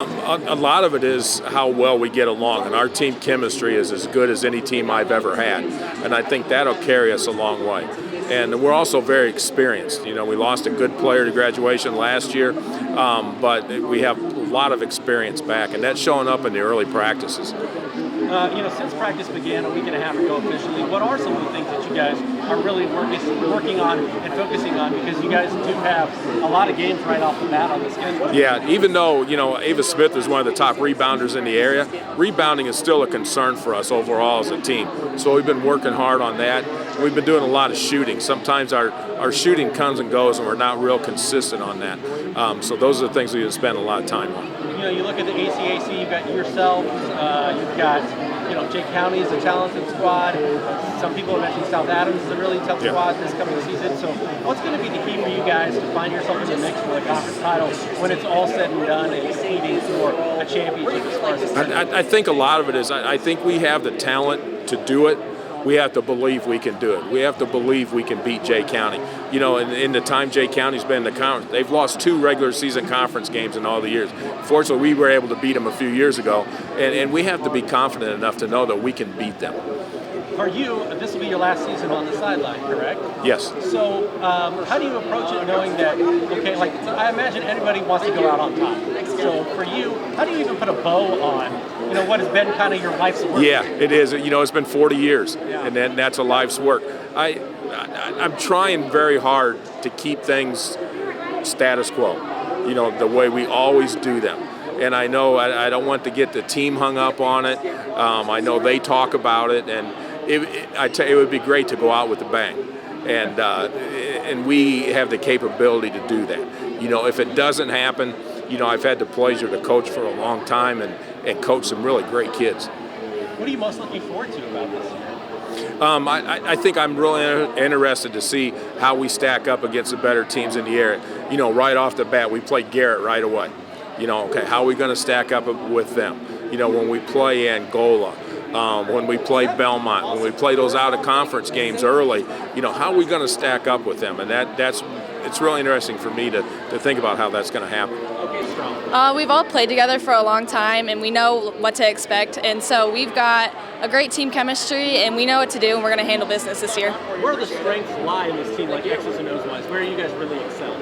A lot of it is how well we get along, and our team chemistry is as good as any team I've ever had, and I think that'll carry us a long way. And we're also very experienced. You know, we lost a good player to graduation last year, but we have a lot of experience back, and that's showing up in the early practices. Since practice began a week and a half ago officially, what are some of the things that you guys are really working on and focusing on? Because you guys do have a lot of games right off the bat on the schedule. Yeah, even though, Ava Smith is one of the top rebounders in the area, rebounding is still a concern for us overall as a team. So we've been working hard on that. We've been doing a lot of shooting. Sometimes our shooting comes and goes, and we're not real consistent on that. So those are the things we spend a lot of time on. You look at the ACAC, you've got yourselves, you've got, Jake County is a talented squad. Some people have mentioned South Adams is a really tough squad this coming season. So what's going to be the key for you guys to find yourself in the mix for the conference title when it's all said and done and competing for a championship as far as I think a lot of it is I think we have the talent to do it. We have to believe we can do it. We have to believe we can beat Jay County. In the time Jay County's been in the conference, they've lost 2 regular season conference games in all the years. Fortunately, we were able to beat them a few years ago, and we have to be confident enough to know that we can beat them. For you, this will be your last season on the sideline, correct? Yes. So how do you approach it knowing that, I imagine anybody wants to go out on top. So for you, how do you even put a bow on, what has been kind of your life's work? Yeah, it is. It's been 40 years, and that's a life's work. I'm trying very hard to keep things status quo, the way we always do them. And I know I don't want to get the team hung up on it. I know they talk about it, and it would be great to go out with a bang, and we have the capability to do that. If it doesn't happen, I've had the pleasure to coach for a long time and coach some really great kids. What are you most looking forward to about this year? I think I'm really interested to see how we stack up against the better teams in the area. Right off the bat, we played Garrett right away. How are we going to stack up with them? When we play Angola, when we play Belmont, when we play those out-of-conference games early, how are we going to stack up with them? And it's really interesting for me to think about how that's going to happen. We've all played together for a long time, and we know what to expect. And so we've got a great team chemistry, and we know what to do, and we're going to handle business this year. Where do the strengths lie in this team, like X's and O's wise? Where are you guys really excel?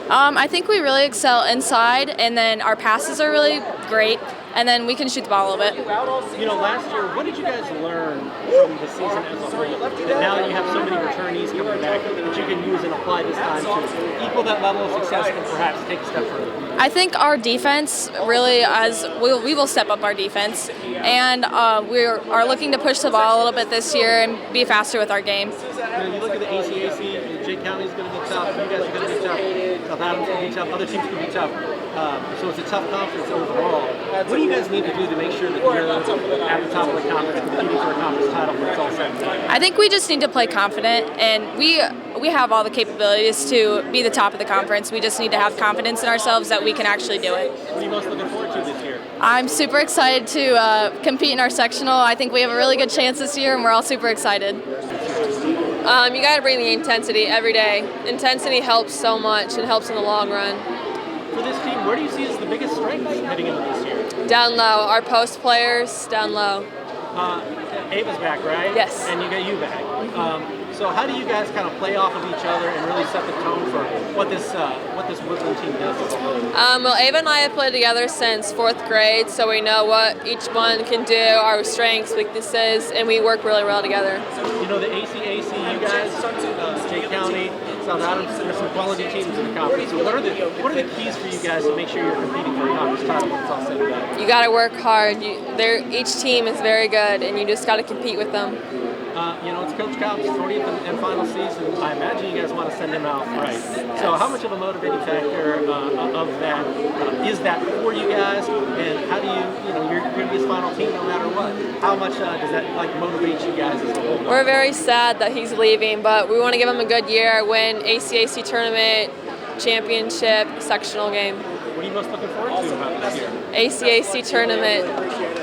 I think we really excel inside, and then our passes are really great, and then we can shoot the ball a little bit. Last year, what did you guys learn from the season as a whole? That now that you have so many returnees coming back, that you can use and apply this time to equal that level of success and perhaps take a step further? I think our defense really, we will step up our defense, and we are looking to push the ball a little bit this year and be faster with our game. You look at the ACAC, Jake County is going to be tough, you guys are going to be tough, South Adams is going to be tough, other teams are going to be tough. So it's a tough conference overall. What do you guys need to do to make sure that you're at the top of the conference, competing for a conference title when it's all said and done? I think we just need to play confident, and we have all the capabilities to be the top of the conference. We just need to have confidence in ourselves that we can actually do it. What are you most looking forward to this year? I'm super excited to compete in our sectional. I think we have a really good chance this year, and we're all super excited. You got to bring the intensity every day. Intensity helps so much. It helps in the long run. For this team, where do you see as the biggest strengths heading into this year? Down low. Our post players, down low. Ava's back, right? Yes. And you got you back. So how do you guys kind of play off of each other and really set the tone for what this Woodlan team does as a whole? Well, Ava and I have played together since 4th grade, so we know what each one can do, our strengths, weaknesses, and we work really well together. The ACAC, you guys, Jay County, South Adams, there's some quality teams in the conference. So what are the keys for you guys to make sure you're competing for a conference title when it's all said and done? You got to work hard. Each team is very good, and you just got to compete with them. It's Coach Cobb's 40th and final season. I imagine you guys want to send him out right. So how much of a motivating factor of that is that for you guys? And how do you're going to be his final team no matter what? How much does that motivate you guys as a whole? We're very sad that he's leaving, but we want to give him a good year, win ACAC tournament, championship, sectional game. What are you most looking forward to about this year? ACAC tournament.